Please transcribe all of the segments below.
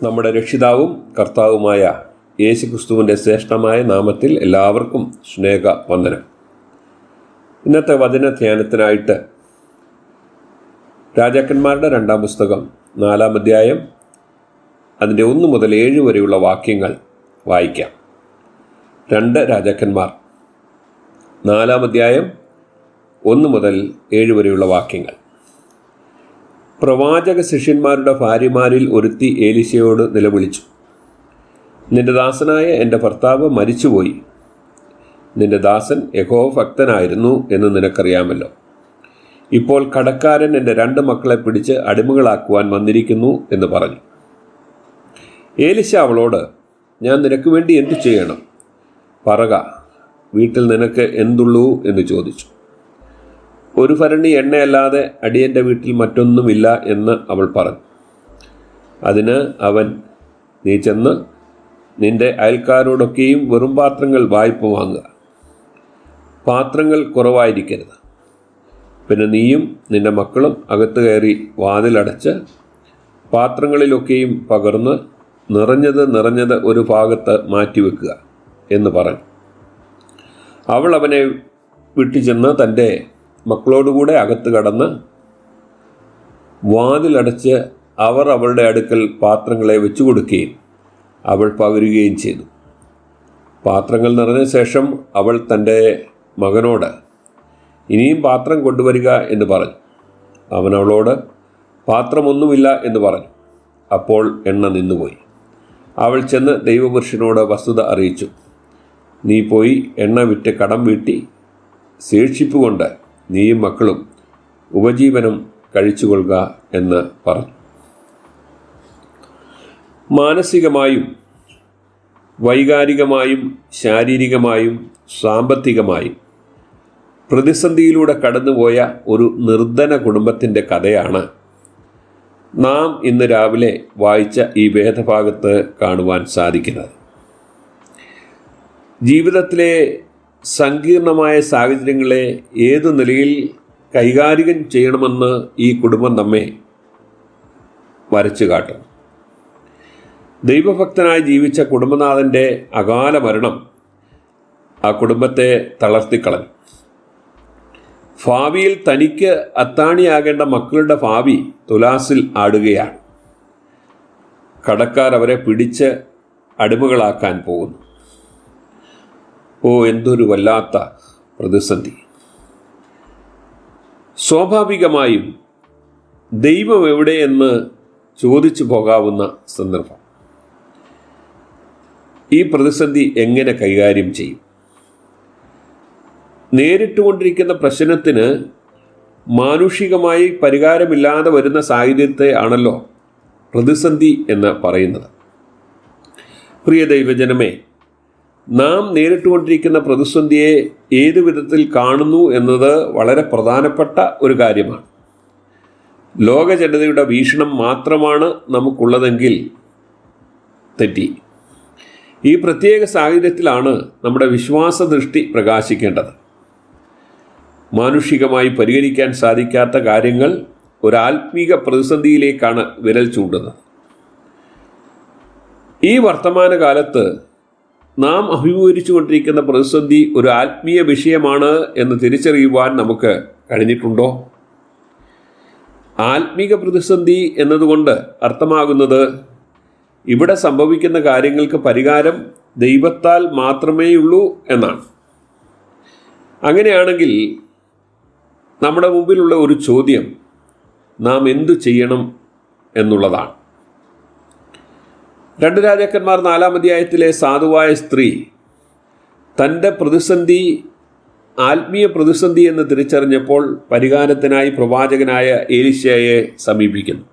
നമ്മുടെ രക്ഷിതാവും കർത്താവുമായ യേശുക്രിസ്തുവിൻ്റെ ശ്രേഷ്ഠമായ നാമത്തിൽ എല്ലാവർക്കും സ്നേഹ വന്ദനം. ഇന്നത്തെ വചന ധ്യാനത്തിനായിട്ട് രാജാക്കന്മാരുടെ 2-ാം പുസ്തകം 4-ാം അധ്യായം അതിൻ്റെ 1 മുതൽ 7 വരെയുള്ള വാക്യങ്ങൾ വായിക്കാം. 2 രാജാക്കന്മാർ 4-ാം അധ്യായം 1 മുതൽ 7 വരെയുള്ള വാക്യങ്ങൾ. പ്രവാചക ശിഷ്യന്മാരുടെ ഭാര്യമാരിൽ ഒരുത്തി ഏലീശയോട് നിലവിളിച്ചു, നിന്റെ ദാസനായ എൻ്റെ ഭർത്താവ് മരിച്ചുപോയി. നിന്റെ ദാസൻ യഹോവ ഭക്തനായിരുന്നു എന്ന് നിനക്കറിയാമല്ലോ. ഇപ്പോൾ കടക്കാരൻ എൻ്റെ 2 മക്കളെ പിടിച്ച് അടിമകളാക്കുവാൻ വന്നിരിക്കുന്നു എന്ന് പറഞ്ഞു. ഏലീശ അവളോട്, ഞാൻ നിനക്ക് വേണ്ടി എന്തു ചെയ്യണം? പറക, വീട്ടിൽ നിനക്ക് എന്തുള്ളൂ എന്ന് ചോദിച്ചു. 1 ഭരണി എണ്ണയല്ലാതെ അടിയൻ്റെ വീട്ടിൽ മറ്റൊന്നുമില്ല എന്ന് അവൾ പറഞ്ഞു. അതിന് അവൻ, നീ ചെന്ന് നിന്റെ അയൽക്കാരോടൊക്കെയും വെറും പാത്രങ്ങൾ വായ്പ വാങ്ങുക. പാത്രങ്ങൾ കുറവായിരിക്കരുത്. പിന്നെ നീയും നിന്റെ മക്കളും അകത്ത് കയറി വാതിലടച്ച് പാത്രങ്ങളിലൊക്കെയും പകർന്ന് നിറഞ്ഞത് ഒരു ഭാഗത്ത് മാറ്റിവെക്കുക എന്ന് പറഞ്ഞു. അവൾ അവനെ വിട്ടുചെന്ന് തൻ്റെ മക്കളോടുകൂടെ അകത്ത് കടന്ന് വാതിലടച്ച് അവർ അവളുടെ അടുക്കൽ പാത്രങ്ങളെ വെച്ചു കൊടുക്കുകയും അവൾ പകരുകയും ചെയ്തു. പാത്രങ്ങൾ നിറഞ്ഞ ശേഷം അവൾ തൻ്റെ മകനോട്, ഇനിയും പാത്രം കൊണ്ടുവരിക എന്ന് പറഞ്ഞു. അവൻ അവളോട്, പാത്രമൊന്നുമില്ല എന്ന് പറഞ്ഞു. അപ്പോൾ എണ്ണ നിന്നുപോയി. അവൾ ചെന്ന് ദൈവപുരുഷനോട് വസ്തുത അറിയിച്ചു. നീ പോയി എണ്ണ വിറ്റ് കടം വീട്ടി ശേഷിപ്പുകൊണ്ട് നീയും മക്കളും ഉപജീവനം കഴിച്ചുകൊള്ളുക എന്ന് പറഞ്ഞു. മാനസികമായും വൈകാരികമായും ശാരീരികമായും സാമ്പത്തികമായും പ്രതിസന്ധിയിലൂടെ കടന്നുപോയ ഒരു നിർധന കുടുംബത്തിൻ്റെ കഥയാണ് നാം ഇന്ന് രാവിലെ വായിച്ച ഈ വേദഭാഗത്ത് കാണുവാൻ സാധിക്കുന്നത്. ജീവിതത്തിലെ സങ്കീർണമായ സാഹചര്യങ്ങളെ ഏതു നിലയിൽ കൈകാര്യം ചെയ്യണമെന്ന് ഈ കുടുംബം നമ്മെ വരച്ചു കാട്ടും. ദൈവഭക്തനായി ജീവിച്ച കുടുംബനാഥൻ്റെ അകാല മരണം ആ കുടുംബത്തെ തളർത്തിക്കളഞ്ഞു. ഭാവിയിൽ തനിക്ക് അത്താണിയാകേണ്ട മക്കളുടെ ഭാവി തുലാസിൽ ആടുകയാണ്. കടക്കാർ അവരെ പിടിച്ച് അടിമകളാക്കാൻ പോകുന്നു. എന്തൊരു വല്ലാത്ത പ്രതിസന്ധി! സ്വാഭാവികമായും ദൈവം എവിടെയെന്ന് ചോദിച്ചു പോകാവുന്ന സന്ദർഭം. ഈ പ്രതിസന്ധി എങ്ങനെ കൈകാര്യം ചെയ്യും? നേരിട്ടുകൊണ്ടിരിക്കുന്ന പ്രശ്നത്തിന് മാനുഷികമായി പരിഹാരമില്ലാതെ വരുന്ന സാഹചര്യത്തെ ആണല്ലോ പ്രതിസന്ധി എന്ന് പറയുന്നത്. പ്രിയ ദൈവജനമേ, നാം നേരിട്ടുകൊണ്ടിരിക്കുന്ന പ്രതിസന്ധിയെ ഏതു വിധത്തിൽ കാണുന്നു എന്നത് വളരെ പ്രധാനപ്പെട്ട ഒരു കാര്യമാണ്. ലോക ജനതയുടെ വീക്ഷണം മാത്രമാണ് നമുക്കുള്ളതെങ്കിൽ തെറ്റി. ഈ പ്രത്യേക സാഹചര്യത്തിലാണ് നമ്മുടെ വിശ്വാസ ദൃഷ്ടി പ്രകാശിക്കേണ്ടത്. മാനുഷികമായി പരിഹരിക്കാൻ സാധിക്കാത്ത കാര്യങ്ങൾ ഒരു ആത്മീക പ്രതിസന്ധിയിലേക്കാണ് വിരൽ ചൂണ്ടുന്നത്. ഈ വർത്തമാനകാലത്ത് നാം അഭിമുഖീകരിച്ചു കൊണ്ടിരിക്കുന്ന പ്രതിസന്ധി ഒരു ആത്മീയ വിഷയമാണ് എന്ന് തിരിച്ചറിയുവാൻ നമുക്ക് കഴിഞ്ഞിട്ടുണ്ടോ? ആത്മീക പ്രതിസന്ധി എന്നതുകൊണ്ട് അർത്ഥമാകുന്നത് ഇവിടെ സംഭവിക്കുന്ന കാര്യങ്ങൾക്ക് പരിഹാരം ദൈവത്താൽ മാത്രമേയുള്ളൂ എന്നാണ്. അങ്ങനെയാണെങ്കിൽ നമ്മുടെ മുമ്പിലുള്ള ഒരു ചോദ്യം നാം എന്തു ചെയ്യണം എന്നുള്ളതാണ്. 2 രാജാക്കന്മാർ 4-ാം അധ്യായത്തിലെ സാധുവായ സ്ത്രീ തൻ്റെ പ്രതിസന്ധി ആത്മീയ പ്രതിസന്ധി എന്ന് തിരിച്ചറിഞ്ഞപ്പോൾ പരിഹാരത്തിനായി പ്രവാചകനായ ഏലീശയെ സമീപിക്കുന്നു.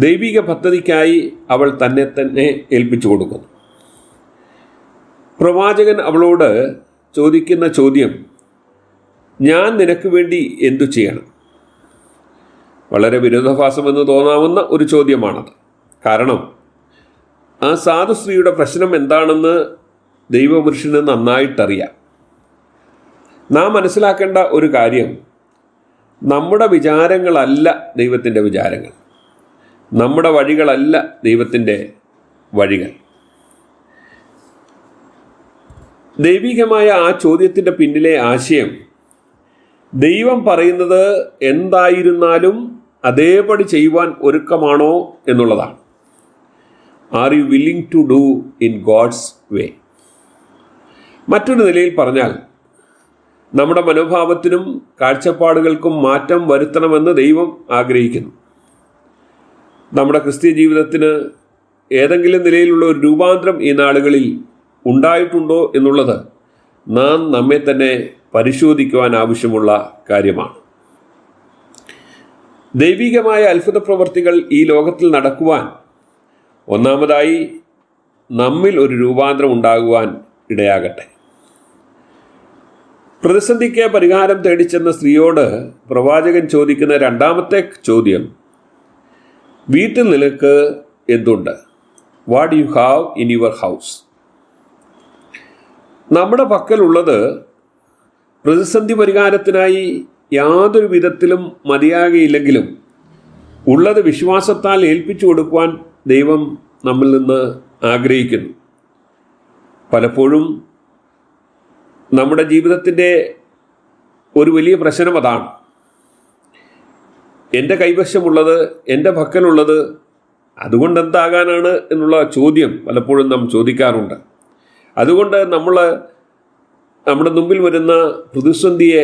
ദൈവിക പദ്ധതിക്കായി അവൾ തന്നെ ഏൽപ്പിച്ചു കൊടുക്കുന്നു. പ്രവാചകൻ അവളോട് ചോദിക്കുന്ന ചോദ്യം, ഞാൻ നിനക്ക് വേണ്ടി എന്തു ചെയ്യണം? വളരെ വിരോധാഭാസമെന്ന് തോന്നാവുന്ന ഒരു ചോദ്യമാണത്. കാരണം ആ സാധു സ്ത്രീയുടെ പ്രശ്നം എന്താണെന്ന് ദൈവപുരുഷന് നന്നായിട്ടറിയാം. നാം മനസ്സിലാക്കേണ്ട ഒരു കാര്യം, നമ്മുടെ വിചാരങ്ങളല്ല ദൈവത്തിൻ്റെ വിചാരങ്ങൾ. നമ്മുടെ വഴികളല്ല ദൈവത്തിൻ്റെ വഴികൾ. ദൈവികമായ ആ ചോദ്യത്തിൻ്റെ പിന്നിലെ ആശയം ദൈവം പറയുന്നത് എന്തായിരുന്നാലും അതേപടി ചെയ്യുവാൻ ഒരുക്കമാണോ എന്നുള്ളതാണ്. Are you willing to do in God's way? മറ്റൊരു നിലയിൽ പറഞ്ഞാൽ നമ്മുടെ മനോഭാവത്തിനും കാഴ്ചപ്പാടുകൾക്കും മാറ്റം വരുത്തണമെന്ന് ദൈവം ആഗ്രഹിക്കുന്നു. നമ്മുടെ ക്രിസ്തീയ ജീവിതത്തിന് ഏതെങ്കിലും നിലയിലുള്ള ഒരു രൂപാന്തരം ഈ നാളുകളിൽ ഉണ്ടായിട്ടുണ്ടോ എന്നുള്ളത് നാം നമ്മെ തന്നെ പരിശോധിക്കുവാൻ ആവശ്യമുള്ള കാര്യമാണ്. ദൈവികമായ അത്ഭുത പ്രവർത്തികൾ ഈ ലോകത്തിൽ നടക്കുവാൻ ഒന്നാമതായി നമ്മിൽ ഒരു രൂപാന്തരം ഉണ്ടാകുവാൻ ഇടയാകട്ടെ. പ്രതിസന്ധിക്ക് പരിഹാരം തേടിച്ചെന്ന സ്ത്രീയോട് പ്രവാചകൻ ചോദിക്കുന്ന രണ്ടാമത്തെ ചോദ്യം, വീട്ടിൽ നിനക്ക് എന്തുണ്ട്? What you have in your house? നമ്മുടെ പക്കലുള്ളത് പ്രതിസന്ധി പരിഹാരത്തിനായി യാതൊരു വിധത്തിലും മതിയാകയില്ലെങ്കിലും ഉള്ളത് വിശ്വാസത്താൽ ഏൽപ്പിച്ചു കൊടുക്കുവാൻ ദൈവം നമ്മിൽ നിന്ന് ആഗ്രഹിക്കുന്നു. പലപ്പോഴും നമ്മുടെ ജീവിതത്തിൻ്റെ ഒരു വലിയ പ്രശ്നം അതാണ്. എൻ്റെ കൈവശമുള്ളത്, എൻ്റെ പക്കലുള്ളത് അതുകൊണ്ട് എന്താകാനാണ് എന്നുള്ള ചോദ്യം പലപ്പോഴും നാം ചോദിക്കാറുണ്ട്. അതുകൊണ്ട് നമ്മുടെ മുമ്പിൽ വരുന്ന പ്രതിസന്ധിയെ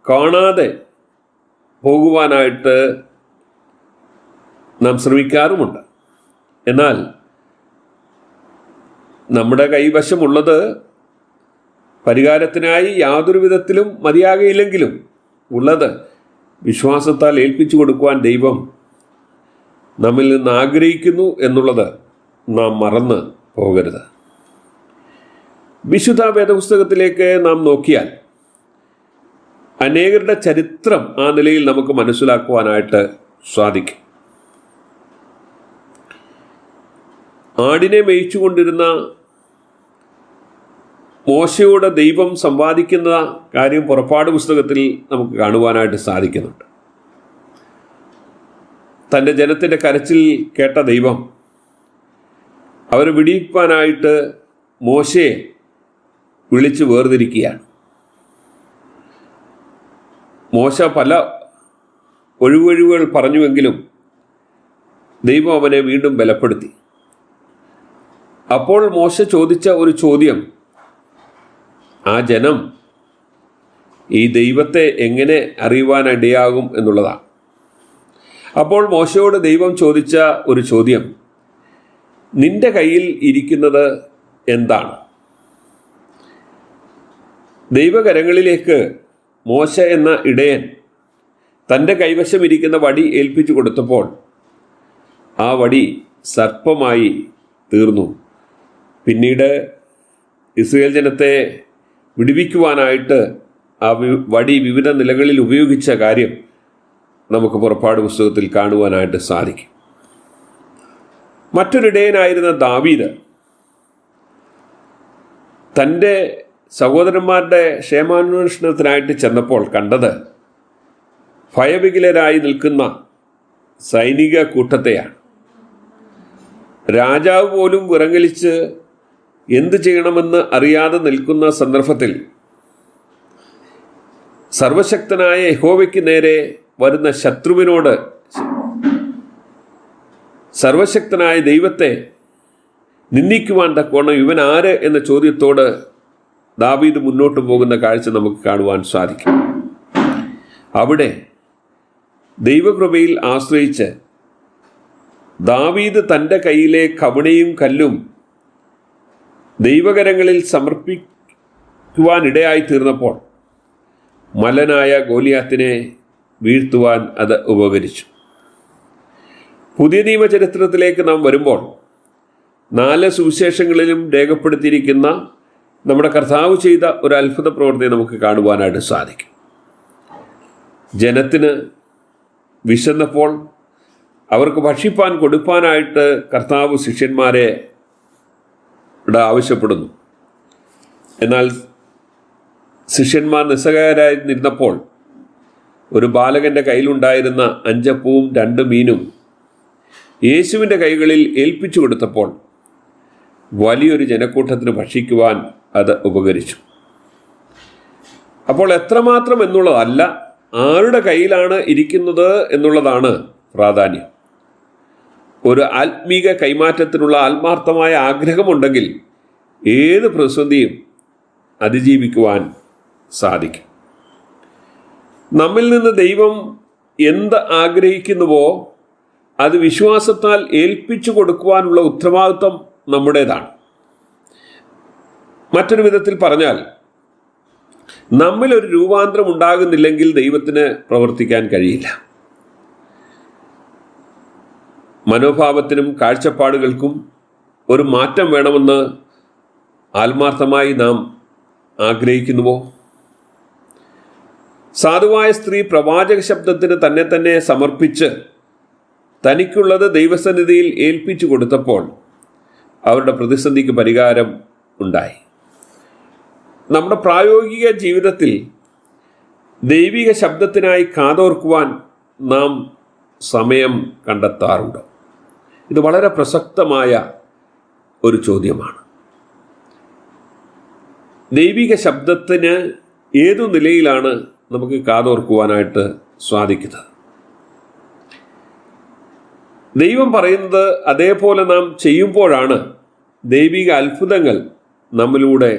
കാണാതെ പോകുവാനായിട്ട് നാം ശ്രമിക്കാറുമുണ്ട്. എന്നാൽ നമ്മുടെ കൈവശമുള്ളത് പരിഹാരത്തിനായി യാതൊരു വിധത്തിലും മതിയാകയില്ലെങ്കിലും ഉള്ളത് വിശ്വാസത്താൽ ഏൽപ്പിച്ചു കൊടുക്കുവാൻ ദൈവം നമ്മിൽ നിന്ന് ആഗ്രഹിക്കുന്നു എന്നുള്ളത് നാം മറന്ന് പോകരുത്. വിശുദ്ധ വേദപുസ്തകത്തിലേക്ക് നാം നോക്കിയാൽ അനേകരുടെ ചരിത്രം ആ നിലയിൽ നമുക്ക് മനസ്സിലാക്കുവാനായിട്ട് സാധിക്കും. ആടിനെ മേയിച്ചുകൊണ്ടിരുന്ന മോശയോട് ദൈവം സംവാദിക്കുന്ന കാര്യം പുറപ്പാട് പുസ്തകത്തിൽ നമുക്ക് കാണുവാനായിട്ട് സാധിക്കുന്നുണ്ട്. തൻ്റെ ജനത്തിൻ്റെ കരച്ചിൽ കേട്ട ദൈവം അവരെ വിടിയിപ്പാനായിട്ട് മോശയെ വിളിച്ച് വേർതിരിക്കുകയാണ്. മോശ പല ഒഴിവൊഴിവുകൾ പറഞ്ഞുവെങ്കിലും ദൈവം അവനെ വീണ്ടും ബലപ്പെടുത്തി. അപ്പോൾ മോശ ചോദിച്ച ഒരു ചോദ്യം, ആ ജനം ഈ ദൈവത്തെ എങ്ങനെ അറിയുവാനിടയാകും എന്നുള്ളതാണ്. അപ്പോൾ മോശയോട് ദൈവം ചോദിച്ച ഒരു ചോദ്യം, നിന്റെ കയ്യിൽ ഇരിക്കുന്നത് എന്താണ്? ദൈവകരങ്ങളിലേക്ക് മോശ എന്ന ഇടയൻ തൻ്റെ കൈവശം ഇരിക്കുന്ന വടി ഏൽപ്പിച്ചു കൊടുത്തപ്പോൾ ആ വടി സർപ്പമായി തീർന്നു. പിന്നീട് ഇസ്രായേൽ ജനത്തെ വിടുവിക്കുവാനായിട്ട് ആ വടി വിവിധ നിലകളിൽ ഉപയോഗിച്ച കാര്യം നമുക്ക് പുറപ്പാട് പുസ്തകത്തിൽ കാണുവാനായിട്ട് സാധിക്കും. മറ്റൊരിടയനായിരുന്ന ദാവീദ് തൻ്റെ സഹോദരന്മാരുടെ ക്ഷേമാന്വേഷണത്തിനായിട്ട് ചെന്നപ്പോൾ കണ്ടത് ഭയവികലരായി നിൽക്കുന്ന സൈനിക കൂട്ടത്തെയാണ്. രാജാവ് പോലും വിറങ്ങലിച്ച് എന്തു ചെയ്യണമെന്ന് അറിയാതെ നിൽക്കുന്ന സന്ദർഭത്തിൽ സർവശക്തനായ യഹോവയ്ക്ക് നേരെ വരുന്ന ശത്രുവിനോട് സർവശക്തനായ ദൈവത്തെ നിന്ദിക്കുവാൻ തക്കവണ്ണം ഇവൻ ആര് എന്ന ചോദ്യത്തോട് ദാവീദ് മുന്നോട്ട് പോകുന്ന കാഴ്ച നമുക്ക് കാണുവാൻ സാധിക്കും. അവിടെ ദൈവകൃപയിൽ ആശ്രയിച്ച് ദാവീദ് തൻ്റെ കയ്യിലെ കവണയും കല്ലും ദൈവകരങ്ങളിൽ സമർപ്പിക്കുവാനിടയായി തീർന്നപ്പോൾ മലനായ ഗോലിയാത്തിനെ വീഴ്ത്തുവാൻ അത് ഉപകരിച്ചു. പുതിയ നിയമചരിത്രത്തിലേക്ക് നാം വരുമ്പോൾ 4 സുവിശേഷങ്ങളിലും രേഖപ്പെടുത്തിയിരിക്കുന്ന നമ്മുടെ കർത്താവ് ചെയ്ത ഒരു അത്ഭുത പ്രവൃത്തി നമുക്ക് കാണുവാനായിട്ട് സാധിക്കും. ജനത്തിന് വിശന്നപ്പോൾ അവർക്ക് ഭക്ഷിപ്പാൻ കൊടുപ്പാനായിട്ട് കർത്താവ് ശിഷ്യന്മാരെ ആവശ്യപ്പെടുന്നു. എന്നാൽ ശിഷ്യന്മാർ നിസ്സഹായരായി നിന്നപ്പോൾ ഒരു ബാലകൻ്റെ കയ്യിലുണ്ടായിരുന്ന 5 അപ്പവും 2 മീനും യേശുവിൻ്റെ കൈകളിൽ ഏൽപ്പിച്ചു കൊടുത്തപ്പോൾ വലിയൊരു ജനക്കൂട്ടത്തിന് ഭക്ഷിക്കുവാൻ അത് ഉപകരിച്ചു. അപ്പോൾ എത്രമാത്രം എന്നുള്ളതല്ല, ആരുടെ കയ്യിലാണ് ഇരിക്കുന്നത് എന്നുള്ളതാണ് പ്രാധാന്യം. ഒരു ആത്മീക കൈമാറ്റത്തിനുള്ള ആത്മാർത്ഥമായ ആഗ്രഹമുണ്ടെങ്കിൽ ഏത് പ്രതിസന്ധിയും അതിജീവിക്കുവാൻ സാധിക്കും. നമ്മിൽ നിന്ന് ദൈവം എന്ത് ആഗ്രഹിക്കുന്നുവോ അത് വിശ്വാസത്താൽ ഏൽപ്പിച്ചു കൊടുക്കുവാനുള്ള ഉത്തരവാദിത്വം നമ്മുടേതാണ്. മറ്റൊരു വിധത്തിൽ പറഞ്ഞാൽ, നമ്മിലൊരു രൂപാന്തരം ഉണ്ടാകുന്നില്ലെങ്കിൽ ദൈവത്തിന് പ്രവർത്തിക്കാൻ കഴിയില്ല. മനോഭാവത്തിനും കാഴ്ചപ്പാടുകൾക്കും ഒരു മാറ്റം വേണമെന്ന് ആത്മാർത്ഥമായി നാം ആഗ്രഹിക്കുന്നുവോ? സാധുവായ സ്ത്രീ പ്രവാചക ശബ്ദത്തിന് തന്നെ സമർപ്പിച്ച് തനിക്കുള്ളത് ദൈവസന്നിധിയിൽ ഏൽപ്പിച്ചു കൊടുത്തപ്പോൾ അവരുടെ പ്രതിസന്ധിക്ക് പരിഹാരം ഉണ്ടായി. നമ്മുടെ പ്രായോഗിക ജീവിതത്തിൽ ദൈവിക ശബ്ദത്തിനായി കാതോർക്കുവാൻ നാം സമയം കണ്ടെത്താറുണ്ട്? ഇത് വളരെ പ്രസക്തമായ ഒരു ചോദ്യമാണ്. ദൈവിക ശബ്ദത്തിന് ഏതു നിലയിലാണ് നമുക്ക് കാതോർക്കുവാനായിട്ട് സാധിക്കുന്നത്? ദൈവം പറയുന്നത് അതേപോലെ നാം ചെയ്യുമ്പോഴാണ് ദൈവിക അത്ഭുതങ്ങൾ നമ്മിലൂടെ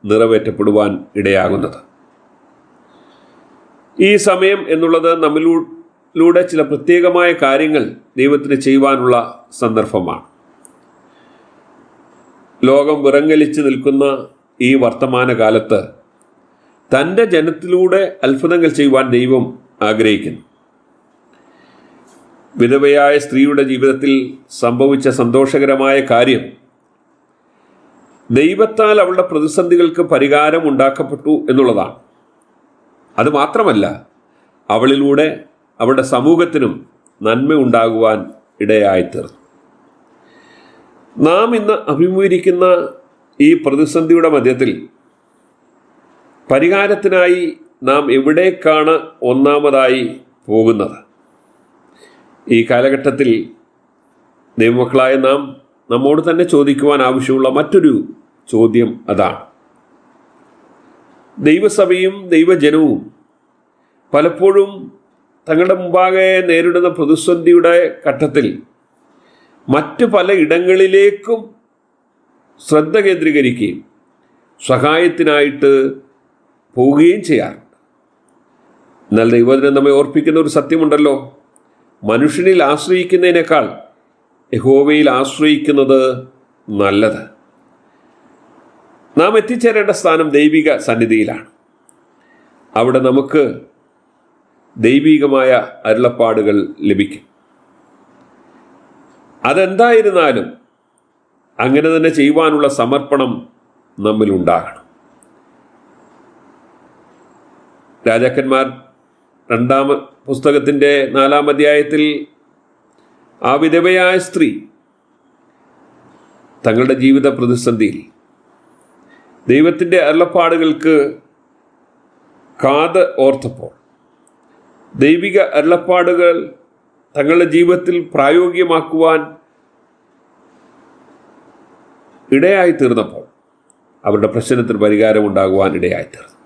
നിറവേറ്റപ്പെടുവാൻ ഇടയാകുന്നത്. ഈ സമയം എന്നുള്ളത് നമ്മിലൂടെ ചില പ്രത്യേകമായ കാര്യങ്ങൾ ദൈവത്തിന് ചെയ്യുവാനുള്ള സന്ദർഭമാണ്. ലോകം വിറങ്ങലിച്ച് നിൽക്കുന്ന ഈ വർത്തമാനകാലത്ത് തൻ്റെ ജനത്തിലൂടെ അത്ഭുതങ്ങൾ ചെയ്യുവാൻ ദൈവം ആഗ്രഹിക്കുന്നു. വിധവയായ സ്ത്രീയുടെ ജീവിതത്തിൽ സംഭവിച്ച സന്തോഷകരമായ കാര്യം ദൈവത്താൽ അവളുടെ പ്രതിസന്ധികൾക്ക് പരിഹാരം ഉണ്ടാക്കപ്പെട്ടു എന്നുള്ളതാണ്. അതുമാത്രമല്ല, അവളിലൂടെ അവളുടെ സമൂഹത്തിനും നന്മ ഉണ്ടാകുവാൻ ഇടയായിത്തീർന്നു. നാം ഇന്ന് അഭിമുഖീകരിക്കുന്ന ഈ പ്രതിസന്ധിയുടെ മധ്യത്തിൽ പരിഹാരത്തിനായി നാം എവിടേക്കാണ് ഒന്നാമതായി പോകുന്നത്? ഈ കാലഘട്ടത്തിൽ ദൈവമക്കളായ നാം നമ്മോട് തന്നെ ചോദിക്കുവാൻ ആവശ്യമുള്ള മറ്റൊരു ചോദ്യം അതാണ്. ദൈവസഭയും ദൈവജനവും പലപ്പോഴും തങ്ങളുടെ മുമ്പാകെ നേരിടുന്ന പ്രതിസന്ധിയുടെ ഘട്ടത്തിൽ മറ്റ് പല ഇടങ്ങളിലേക്കും ശ്രദ്ധ കേന്ദ്രീകരിക്കുകയും സഹായത്തിനായിട്ട് പോവുകയും ചെയ്യാറുണ്ട്. എന്നാൽ ദൈവത്തിനെ നമ്മെ ഓർപ്പിക്കുന്ന ഒരു സത്യമുണ്ടല്ലോ, മനുഷ്യനിൽ ആശ്രയിക്കുന്നതിനേക്കാൾ യഹോവയിൽ ആശ്രയിക്കുന്നത് നല്ലത്. നാം എത്തിച്ചേരേണ്ട സ്ഥാനം ദൈവിക സന്നിധിയിലാണ്. അവിടെ നമുക്ക് ദൈവികമായ അരുളപ്പാടുകൾ ലഭിക്കും. അതെന്തായിരുന്നാലും അങ്ങനെ തന്നെ ചെയ്യുവാനുള്ള സമർപ്പണം നമ്മിലുണ്ടാകണം. രാജാക്കന്മാർ 2-ാം പുസ്തകത്തിൻ്റെ 4-ാം അധ്യായത്തിൽ ആ വിധവയായ സ്ത്രീ തങ്ങളുടെ ജീവിത പ്രതിസന്ധിയിൽ ദൈവത്തിൻ്റെ അരുളപ്പാടുകൾക്ക് കാത് ഓർത്തപ്പോൾ, ദൈവിക അരുളപ്പാടുകൾ തങ്ങളുടെ ജീവിതത്തിൽ പ്രായോഗികമാക്കുവാൻ ഇടയായിത്തീർന്നപ്പോൾ അവരുടെ പ്രശ്നത്തിന് പരിഹാരമുണ്ടാകുവാൻ ഇടയായിത്തീർന്നു.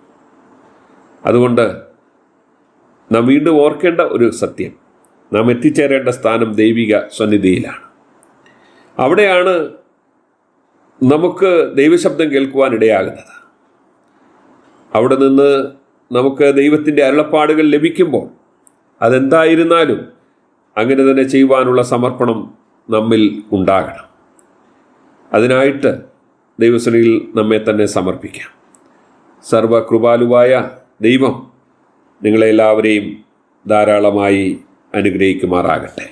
അതുകൊണ്ട് നാം വീണ്ടും ഓർക്കേണ്ട ഒരു സത്യം, നാം എത്തിച്ചേരേണ്ട സ്ഥാനം ദൈവിക സന്നിധിയിലാണ്. അവിടെയാണ് നമുക്ക് ദൈവശബ്ദം കേൾക്കുവാൻ ഇടയാകുന്നത്. അവിടെ നിന്ന് നമുക്ക് ദൈവത്തിൻ്റെ അരുളപ്പാടുകൾ ലഭിക്കുമ്പോൾ അതെന്തായിരുന്നാലും അങ്ങനെ തന്നെ ചെയ്യുവാനുള്ള സമർപ്പണം നമ്മിൽ ഉണ്ടാകണം. അതിനായിട്ട് ദൈവസന്നിധിയിൽ നമ്മെ തന്നെ സമർപ്പിക്കാം. സർവകൃപാലുവായ ദൈവം നിങ്ങളെല്ലാവരെയും ധാരാളമായി അനുഗ്രഹിക്കുമാറാകട്ടെ.